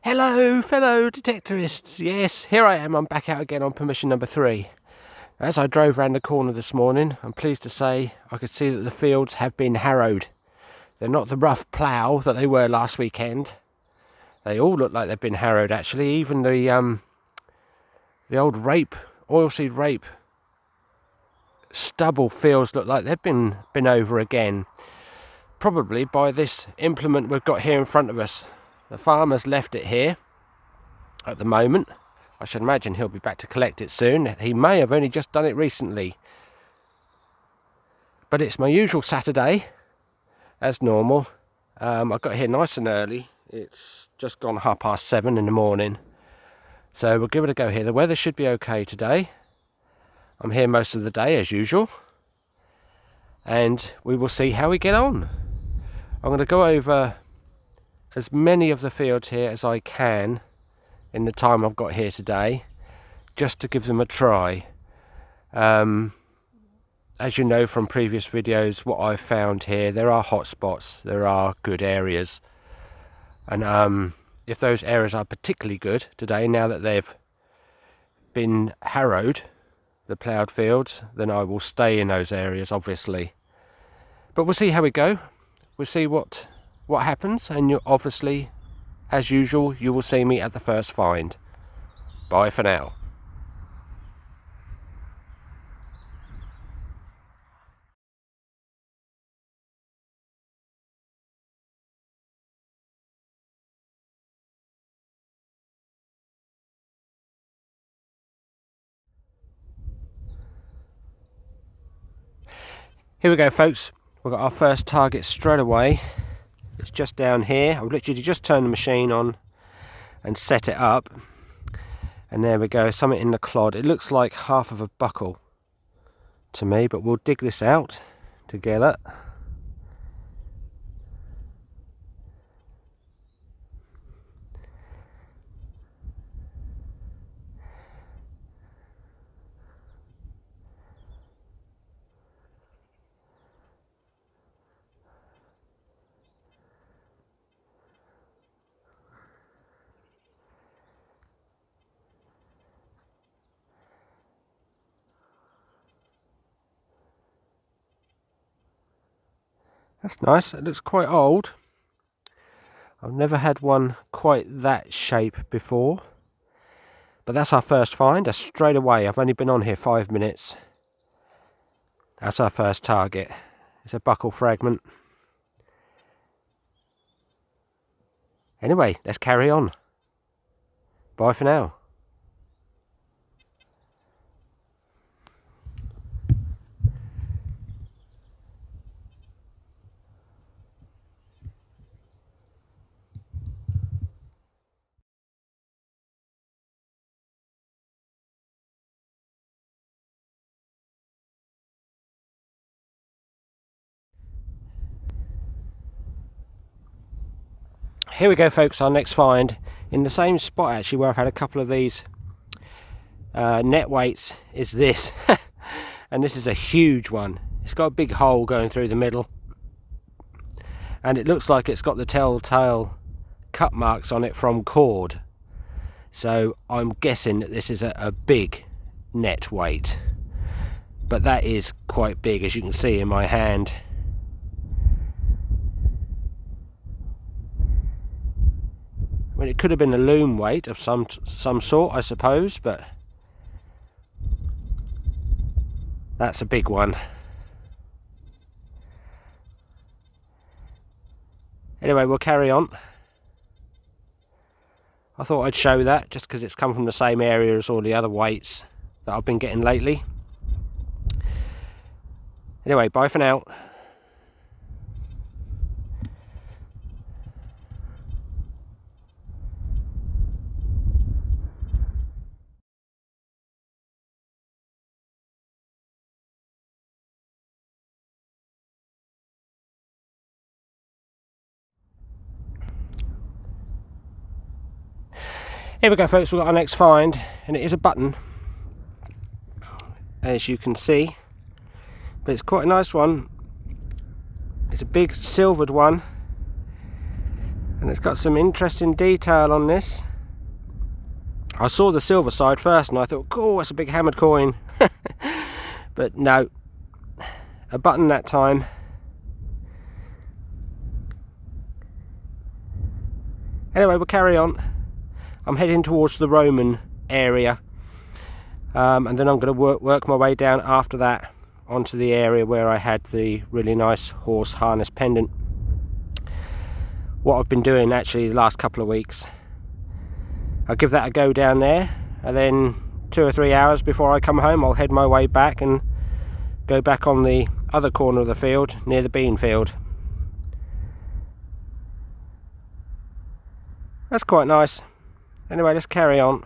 Hello, fellow detectorists. Yes, here I am. I'm back out again on permission number 3. As I drove round the corner this morning, I'm pleased to say I could see that the fields have been harrowed. They're not the rough plough that they were last weekend. They all look like they've been harrowed, actually. Even the old oilseed rape stubble fields look like they've been over again. Probably by this implement we've got here in front of us. The farmer's left it here at the moment. I should imagine he'll be back to collect it soon. He may have only just done it recently. But it's my usual Saturday, as normal. I got here nice and early. It's just gone 7:30 in the morning. So we'll give it a go here. The weather should be okay today. I'm here most of the day as usual. And we will see how we get on. I'm going to go over as many of the fields here as I can in the time I've got here today, just to give them a try. As you know from previous videos, what I've found here, there are hot spots, there are good areas, and if those areas are particularly good today, now that they've been harrowed, the ploughed fields, then I will stay in those areas, obviously. But we'll see how we go. We'll see what happens, and you obviously, as usual, you will see me at the first find. Bye for now. Here we go, folks. We've got our first target straight away. It's just down here. I've literally just turned the machine on and set it up, and there we go, something in the clod. It looks like half of a buckle to me, but we'll dig this out together. That's nice. It looks quite old. I've never had one quite that shape before. But that's our first find. That's straight away. I've only been on here 5 minutes. That's our first target. It's a buckle fragment. Anyway, let's carry on. Bye for now. Here we go, folks, our next find in the same spot actually where I've had a couple of these net weights is this. And this is a huge one. It's got a big hole going through the middle, and it looks like it's got the telltale cut marks on it from cord, so I'm guessing that this is a big net weight, but that is quite big, as you can see in my hand. I mean, it could have been a loom weight of some sort, I suppose, but that's a big one. Anyway, we'll carry on. I thought I'd show that just because it's come from the same area as all the other weights that I've been getting lately. Anyway, bye for now. Here we go, folks, we've got our next find, and it is a button, as you can see, but it's quite a nice one. It's a big silvered one, and it's got some interesting detail on this. I saw the silver side first and I thought, cool, that's a big hammered coin. But no, a button that time. Anyway, we'll carry on. I'm heading towards the Roman area, and then I'm going to work my way down after that onto the area where I had the really nice horse harness pendant. What I've been doing actually the last couple of weeks, I'll give that a go down there, and then 2 or 3 hours before I come home I'll head my way back and go back on the other corner of the field near the bean field. That's quite nice. Anyway, let's carry on.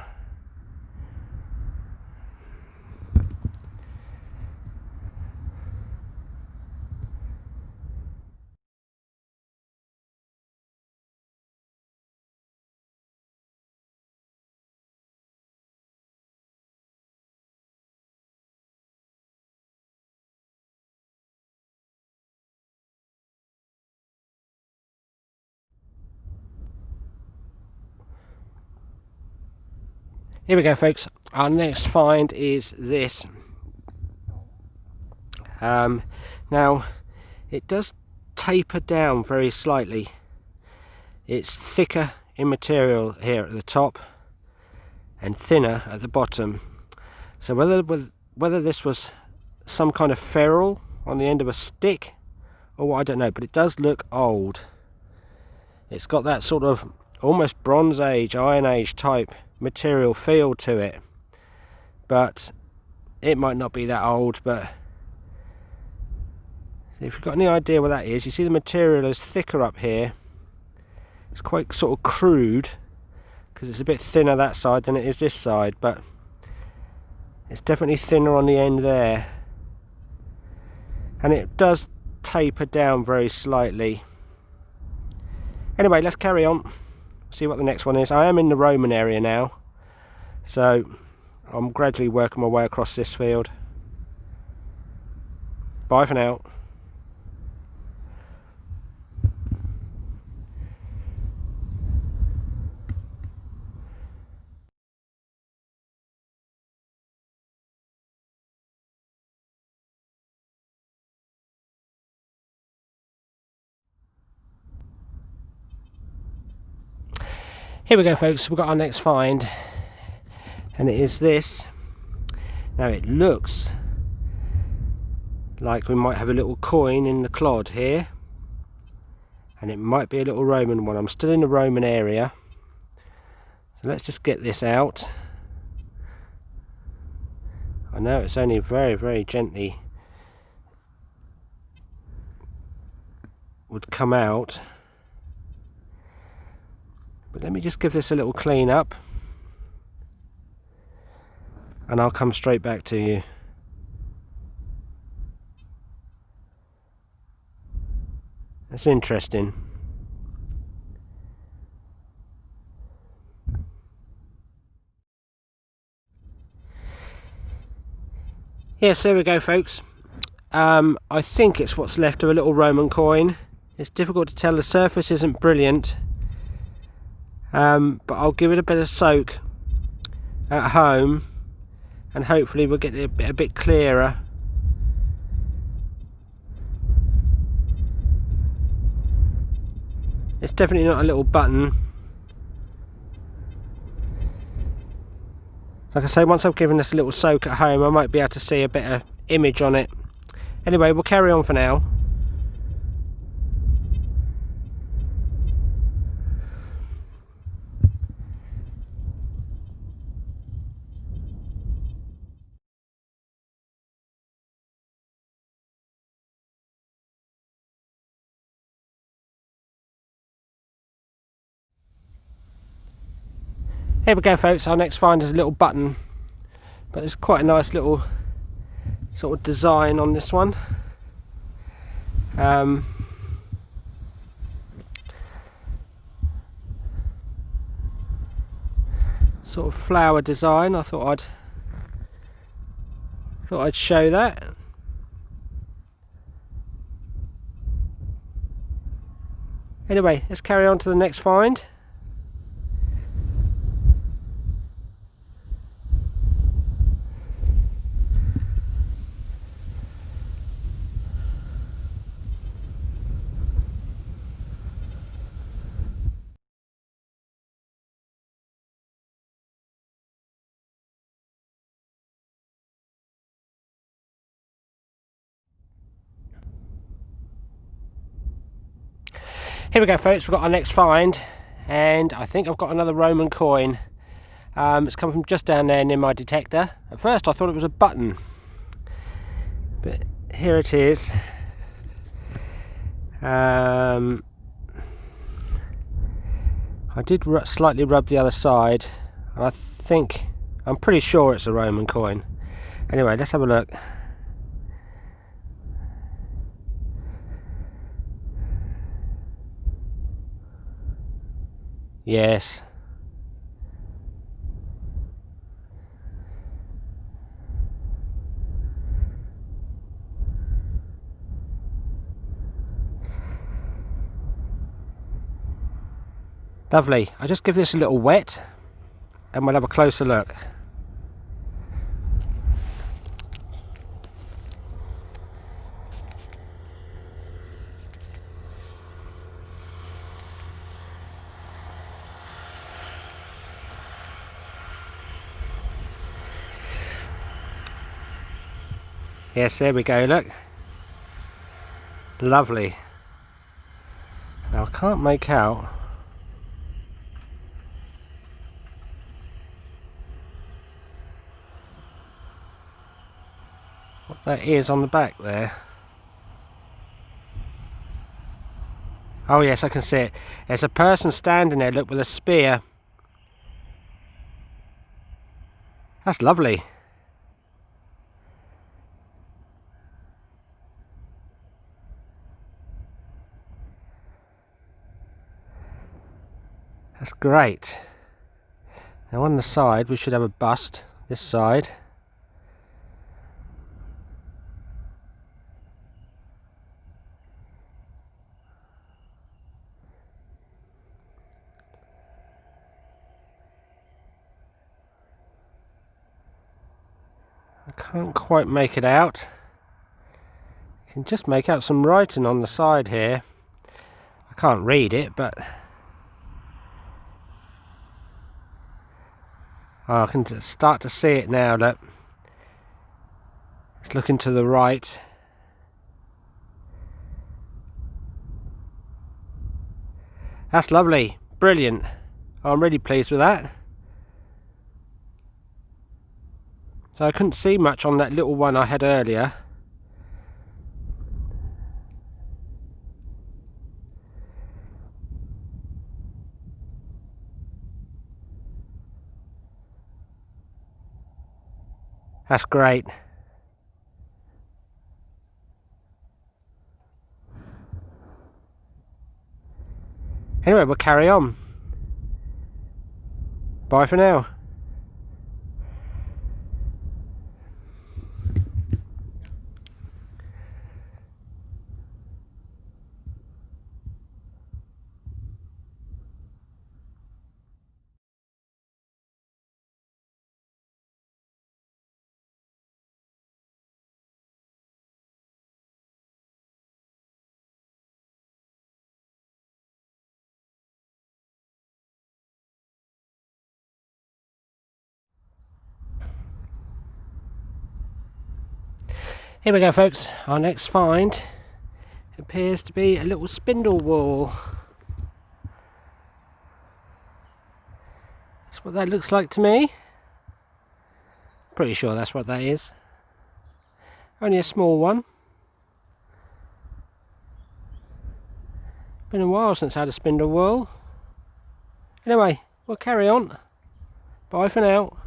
Here we go, folks. Our next find is this. Now, it does taper down very slightly. It's thicker in material here at the top and thinner at the bottom. So whether this was some kind of ferrule on the end of a stick or what, I don't know, but it does look old. It's got that sort of almost Bronze Age, Iron Age type material feel to it, but it might not be that old. But if you've got any idea what that is, you see the material is thicker up here. It's quite sort of crude because it's a bit thinner that side than it is this side, but it's definitely thinner on the end there, and it does taper down very slightly. Anyway, let's carry on, see what the next one is. I am in the Roman area now, so I'm gradually working my way across this field. Bye for now. Here we go, folks. We've got our next find, and it is this. Now it looks like we might have a little coin in the clod here, and it might be a little Roman one. I'm still in the Roman area, so let's just get this out. I know it's only very, very gently would come out, but let me just give this a little clean up and I'll come straight back to you. That's interesting. Yes, there we go, folks. I think it's what's left of a little Roman coin. It's difficult to tell, the surface isn't brilliant, but I'll give it a bit of soak at home and hopefully we'll get it a bit clearer. It's definitely not a little button. Like I say, once I've given this a little soak at home I might be able to see a better image on it. Anyway, we'll carry on for now. Here we go, folks. Our next find is a little button, but it's quite a nice little sort of design on this one. Sort of flower design. I thought I'd show that. Anyway, let's carry on to the next find. Here we go, folks, we've got our next find, and I think I've got another Roman coin. It's come from just down there near my detector. At first I thought it was a button, but here it is. I did slightly rub the other side, and I'm pretty sure it's a Roman coin. Anyway, let's have a look. Yes. Lovely. I'll just give this a little wet and we'll have a closer look. Yes, there we go, look. Lovely. Now I can't make out what that is on the back there. Oh yes, I can see it. There's a person standing there, look, with a spear. That's lovely. That's great. Now on the side we should have a bust, this side. I can't quite make it out. You can just make out some writing on the side here. I can't read it, but I can start to see it now. Look, it's looking to the right. That's lovely, brilliant. I'm really pleased with that. So I couldn't see much on that little one I had earlier. That's great. Anyway, we'll carry on. Bye for now. Here we go, folks. Our next find appears to be a little spindle whorl. That's what that looks like to me. Pretty sure that's what that is. Only a small one. Been a while since I had a spindle whorl. Anyway, we'll carry on. Bye for now.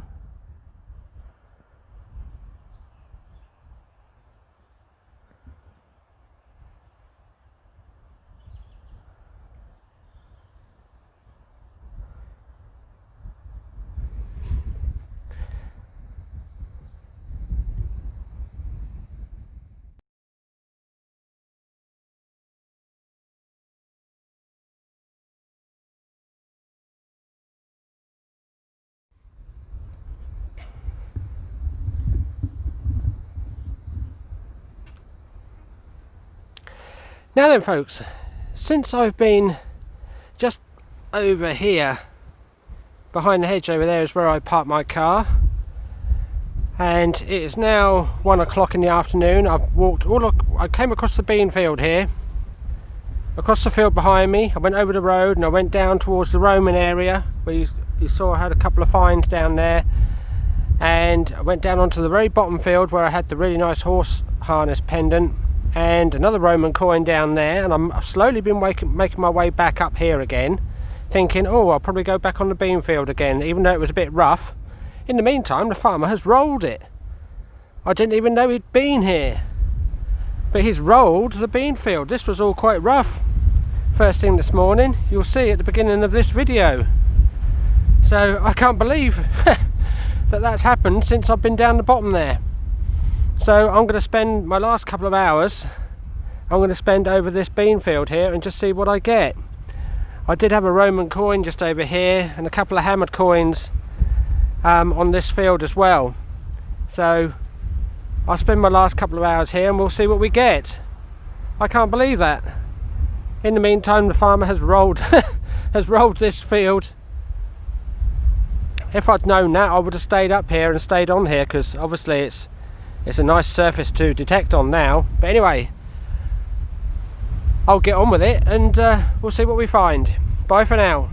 Now then folks, since I've been just over here, behind the hedge over there is where I park my car, and it is now 1 o'clock in the afternoon. I've walked I came across the bean field here, across the field behind me. I went over the road and I went down towards the Roman area where you saw I had a couple of finds down there, and I went down onto the very bottom field where I had the really nice horse harness pendant and another Roman coin down there, and I've slowly been making my way back up here again, thinking, oh, I'll probably go back on the bean field again, even though it was a bit rough. In the meantime, the farmer has rolled it. I didn't even know he'd been here, but he's rolled the bean field. This was all quite rough first thing this morning. You'll see at the beginning of this video. So I can't believe that that's happened since I've been down the bottom there. So I'm going to spend my last couple of hours, I'm going to spend over this bean field here and just see what I get. I did have a Roman coin just over here and a couple of hammered coins on this field as well. So I'll spend my last couple of hours here and we'll see what we get. I can't believe that. In the meantime, the farmer has rolled has rolled this field. If I'd known that, I would have stayed up here and stayed on here, because obviously it's a nice surface to detect on now. But anyway, I'll get on with it and we'll see what we find. Bye for now.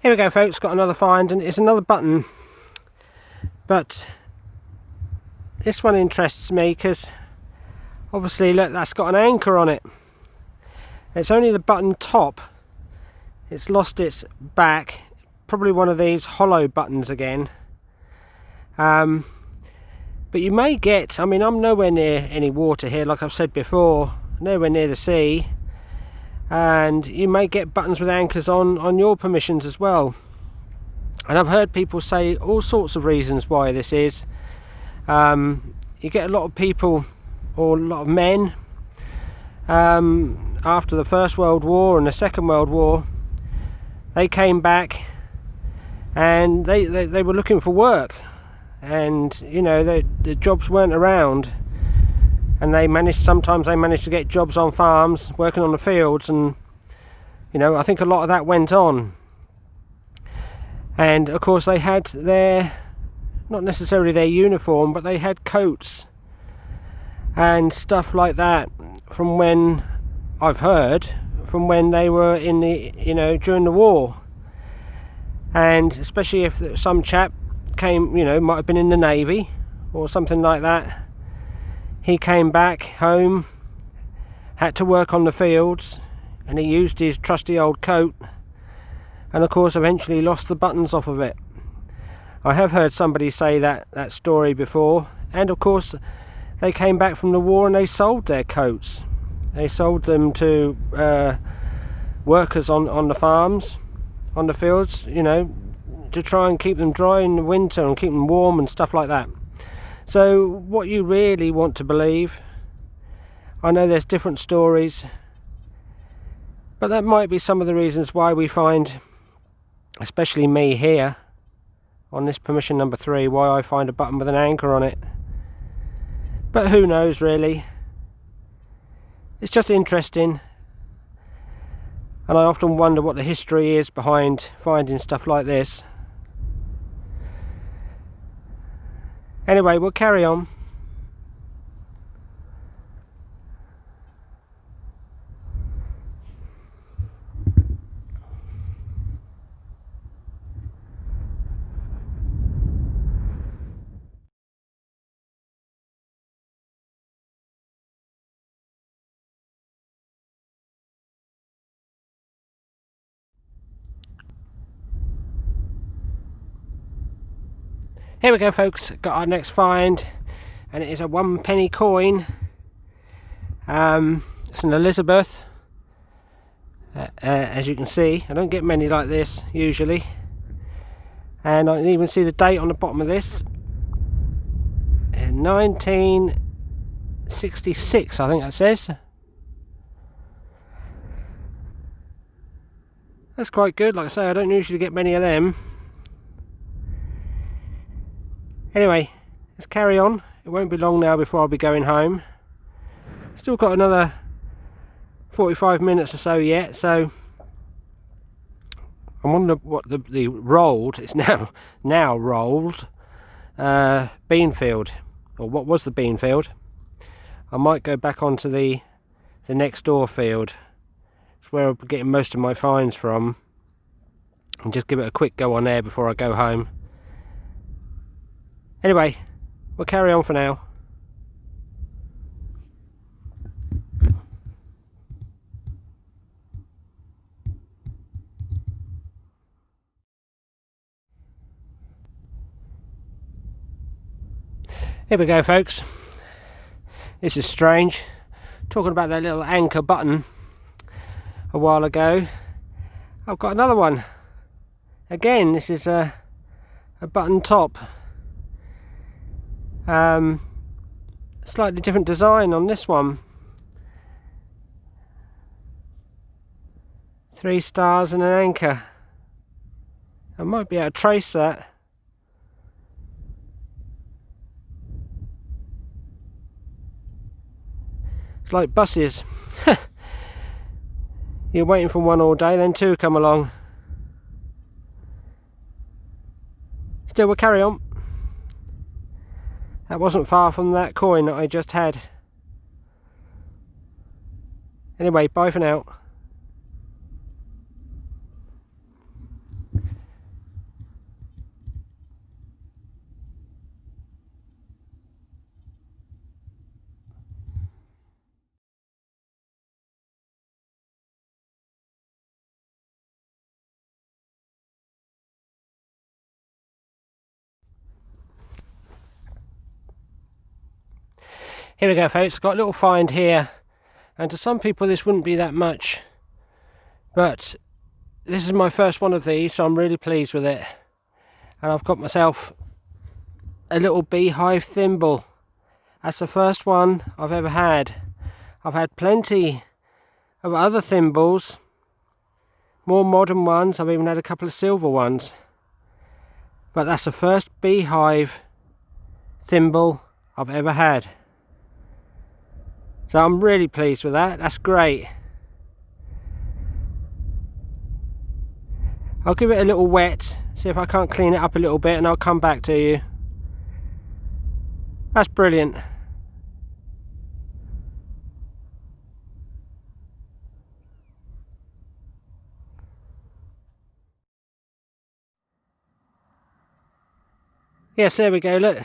Here we go folks, got another find, and it's another button, but this one interests me because obviously look, that's got an anchor on it. It's only the button top, it's lost its back, probably one of these hollow buttons again. But you may get, I mean, I'm nowhere near any water here, like I've said before, nowhere near the sea. And you may get buttons with anchors on your permissions as well. And I've heard people say all sorts of reasons why this is. You get a lot of people, or a lot of men, after the First World War and the Second World War, they came back and they were looking for work, and you know, the jobs weren't around. And sometimes they managed to get jobs on farms, working on the fields, and you know, I think a lot of that went on. And of course they had not necessarily their uniform, but they had coats and stuff like that from when, I've heard, from when they were in the, you know, during the war. And especially if some chap came, you know, might have been in the Navy or something like that. He came back home, had to work on the fields, and he used his trusty old coat, and of course eventually lost the buttons off of it. I have heard somebody say that story before, and of course they came back from the war and they sold their coats. They sold them to workers on the farms, on the fields, you know, to try and keep them dry in the winter and keep them warm and stuff like that. So what you really want to believe, I know there's different stories, but that might be some of the reasons why we find, especially me here on this permission number 3, why I find a button with an anchor on it. But who knows really. It's just interesting, and I often wonder what the history is behind finding stuff like this. Anyway, we'll carry on. Here we go, folks, got our next find, and it is a 1 penny coin. It's an Elizabeth. As you can see, I don't get many like this usually, and I can even see the date on the bottom of this. 1966, I think that says. That's quite good. Like I say, I don't usually get many of them. Anyway, let's carry on. It won't be long now before I'll be going home. Still got another 45 minutes or so yet, so I wonder what the rolled, it's now rolled bean field, or what was the bean field. I might go back onto the next door field. It's where I'm getting most of my finds from, and just give it a quick go on there before I go home. Anyway, we'll carry on for now. Here we go, folks. This is strange. Talking about that little anchor button a while ago, I've got another one. Again, this is a button top. Slightly different design on this one. 3 stars and an anchor. I might be able to trace that. It's like buses. You're waiting for one all day, then 2 come along. Still, we'll carry on. That wasn't far from that coin that I just had. Anyway, bye for now. Here we go, folks, got a little find here, and to some people this wouldn't be that much, but this is my first one of these, so I'm really pleased with it. And I've got myself a little Beehive thimble. That's the first one I've ever had. I've had plenty of other thimbles, more modern ones. I've even had a couple of silver ones, but that's the first Beehive thimble I've ever had. So I'm really pleased with that. That's great. I'll give it a little wet, see if I can't clean it up a little bit, and I'll come back to you. That's brilliant. Yes, there we go, look.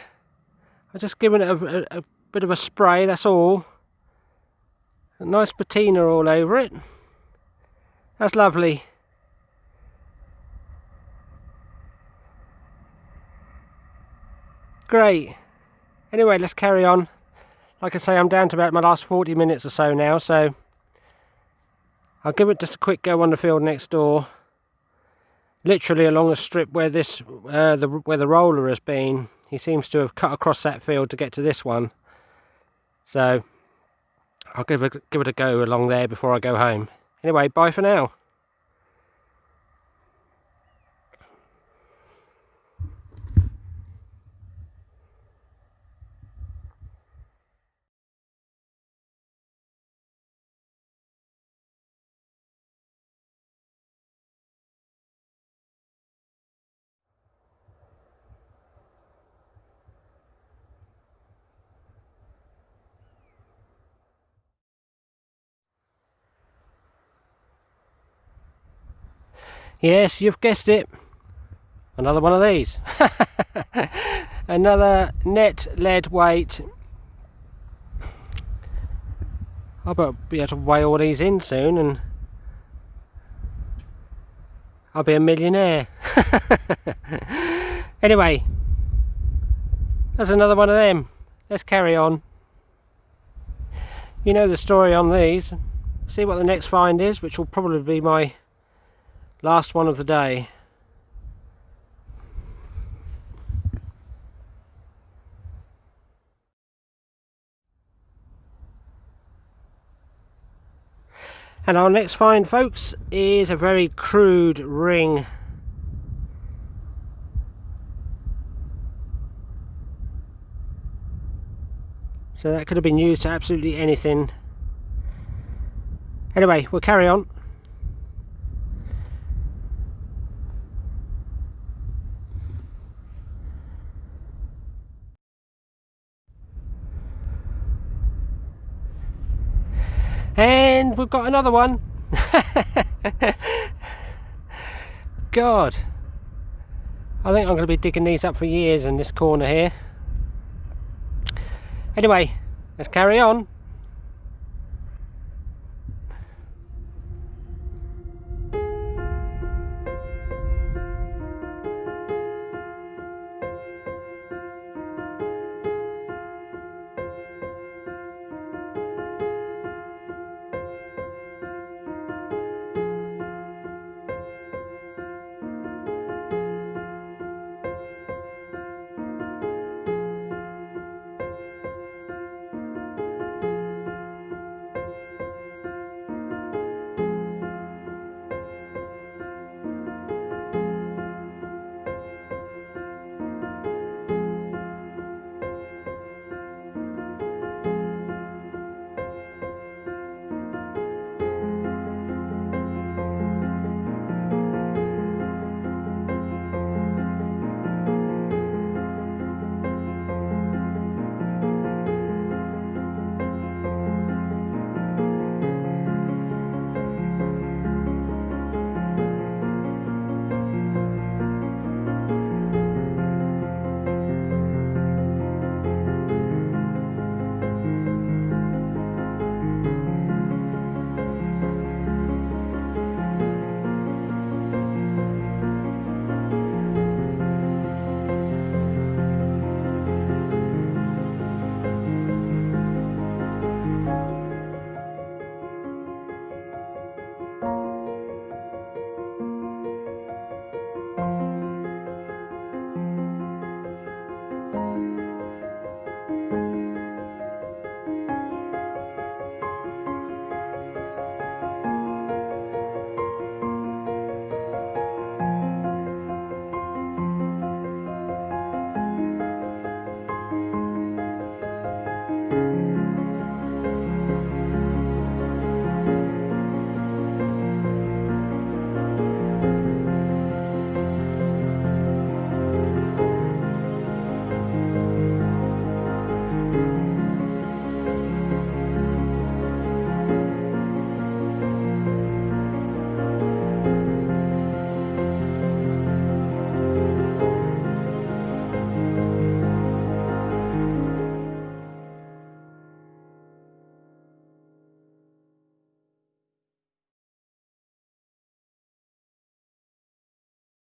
I've just given it a bit of a spray, that's all. A nice patina all over it. That's lovely. Great. Anyway, let's carry on. Like I say, I'm down to about my last 40 minutes or so now, so I'll give it just a quick go on the field next door. Literally along a strip where this where the roller has been. He seems to have cut across that field to get to this one. So I'll give it a go along there before I go home. Anyway, bye for now. Yes, you've guessed it. Another one of these. Another net lead weight. I'll be able to weigh all these in soon and I'll be a millionaire. Anyway, That's another one of them. Let's carry on. You know the story on these. See what the next find is, which will probably be my last one of the day. And our next find, folks, is a very crude ring. So that could have been used to absolutely anything. Anyway, we'll carry on. And we've got another one. God, I think I'm going to be digging these up for years in this corner here. Anyway, let's carry on.